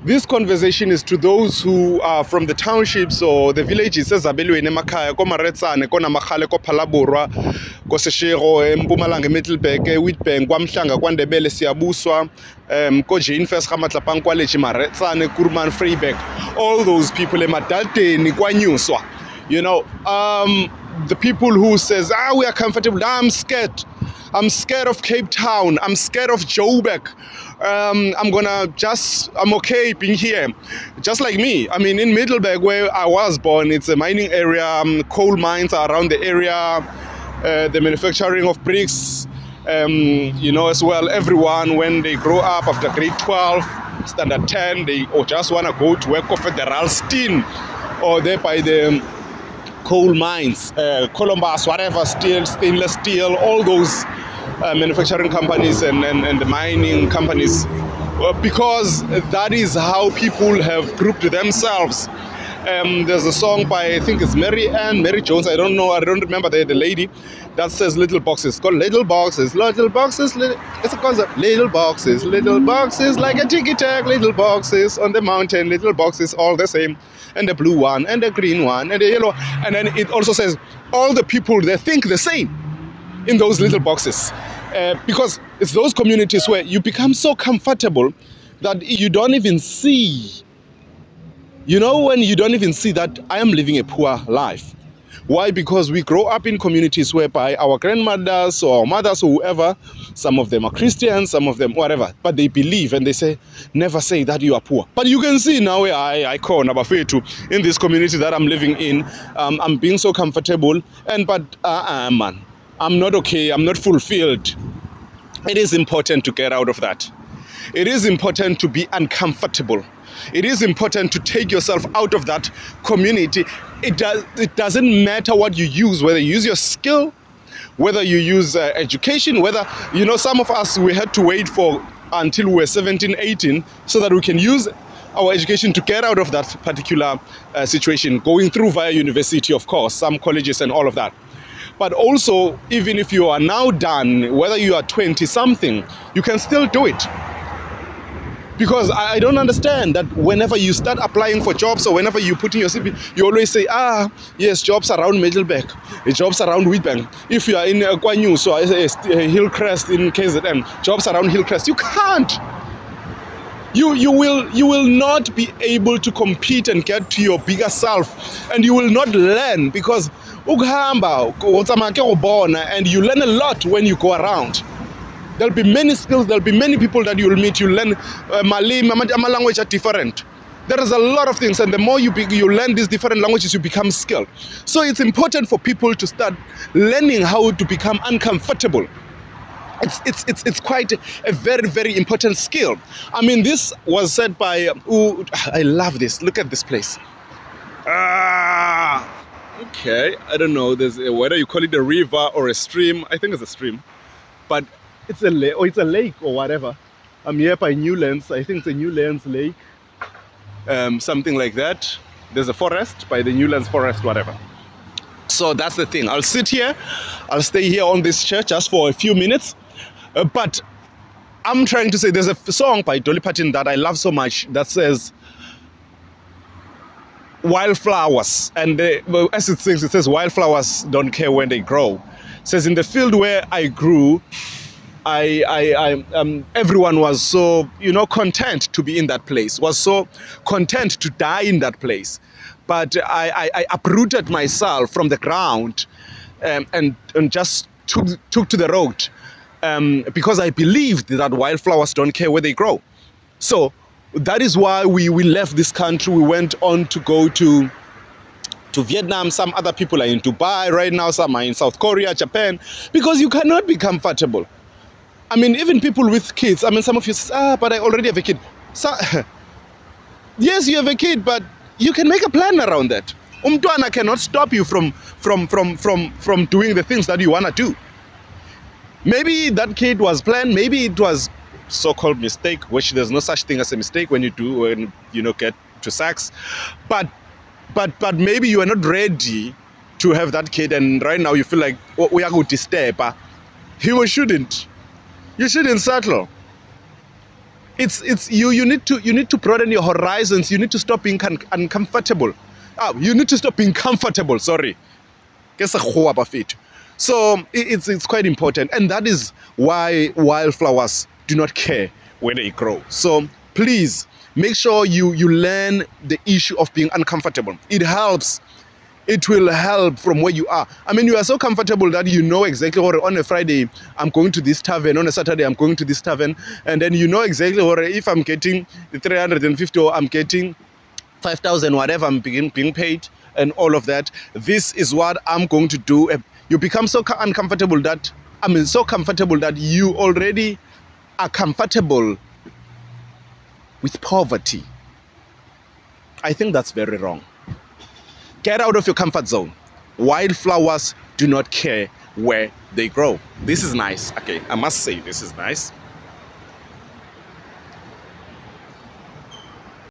This conversation is to those who are from the townships or the villages ezabelweni emakhaya koMaretsane koNamakhale koPhalaborwa koSeshego eMpumalanga eMiddelburg eWitbank kwaMhlanga kwaNdebele Siyabuswa koJane First Ramatlapang kwaLechi Maretsane Kuruman Vryburg, all those people eMadadeni kwaNyuswa, the people who says we are comfortable. I'm scared of Cape Town. I'm scared of Joburg. I'm okay being here. Just like me. I mean, in Middelburg, where I was born, it's a mining area. Coal mines are around the area. The manufacturing of bricks, as well. Everyone, when they grow up after grade 12, standard 10, they just want to go to work for Federal Steel or there by the coal mines, Columbus, whatever, steel, stainless steel, all those manufacturing companies and the mining companies, because that is how people have grouped themselves. There's a song by, I think it's Mary Jones, I don't remember the lady, that says little boxes. It's called Little Boxes, it's a concept. Little boxes, like a ticky-tack, little boxes on the mountain, little boxes all the same, and the blue one, and the green one, and the yellow, and then it also says all the people, they think the same in those little boxes, because it's those communities where you become so comfortable that you don't even see, when you don't even see that I am living a poor life. Why? Because we grow up in communities whereby our grandmothers or our mothers or whoever, some of them are Christians, some of them whatever, but they believe and they say, never say that you are poor. But you can see now where I call Nabafetu in this community that I'm living in, I'm being so comfortable, man, I'm not okay, I'm not fulfilled. It is important to get out of that. It is important to be uncomfortable. It is important to take yourself out of that community. It doesn't matter what you use, whether you use your skill, whether you use education, whether, some of us, we had to wait for until we were 17, 18, so that we can use our education to get out of that particular situation, going through via university, of course, some colleges and all of that. But also, even if you are now done, whether you are 20 something, you can still do it. Because I don't understand that whenever you start applying for jobs or whenever you put in your CV, you always say, yes, jobs around Middelburg, jobs around Witbank. If you are in KwaNyu, so Hillcrest in KZN, jobs around Hillcrest, you can't. You will not be able to compete and get to your bigger self, and you will not learn, because and you learn a lot when you go around. There'll be many skills, there'll be many people that you'll meet. You learn language are different. There is a lot of things, and the more you learn these different languages, you become skilled. So it's important for people to start learning how to become uncomfortable. It's quite a very, very important skill. I mean, this was said by, I love this. Look at this place. Okay, I don't know. There's whether you call it a river or a stream. I think it's a stream, but it's a lake or whatever. I'm here by Newlands. I think it's a Newlands lake, something like that. There's a forest by the Newlands forest, whatever. So that's the thing. I'll sit here. I'll stay here on this chair just for a few minutes. But I'm trying to say, there's a song by Dolly Parton that I love so much that says, wildflowers, and as it sings, it says, wildflowers don't care when they grow. It says, in the field where I grew, everyone was so, content to be in that place, was so content to die in that place. But I uprooted myself from the ground and just took to the road because I believed that wildflowers don't care where they grow. So that is why we left this country. We went on to go to Vietnam. Some other people are in Dubai right now. Some are in South Korea, Japan, because you cannot be comfortable. I mean, even people with kids. I mean, some of you say, but I already have a kid. So, yes, you have a kid, but you can make a plan around that. Umtwana cannot stop you from doing the things that you want to do. Maybe that kid was planned. Maybe it was so-called mistake, which there's no such thing as a mistake when you get to sex. But maybe you are not ready to have that kid, and right now you feel like, we are going to step. You shouldn't settle. It's you need to broaden your horizons. You need to stop being uncomfortable. You need to stop being comfortable, sorry. So it's quite important, and that is why wildflowers do not care where they grow. So please make sure you learn the issue of being uncomfortable. It helps. It will help from where you are. I mean, you are so comfortable that you know exactly what on a Friday I'm going to this tavern, on a Saturday I'm going to this tavern, and then you know exactly what if I'm getting the 350 or I'm getting 5,000, whatever I'm being paid, and all of that. This is what I'm going to do. You become so uncomfortable that so comfortable that you already are comfortable with poverty. I think that's very wrong. Get out of your comfort zone. Wildflowers do not care where they grow. This is nice. Okay, I must say this is nice.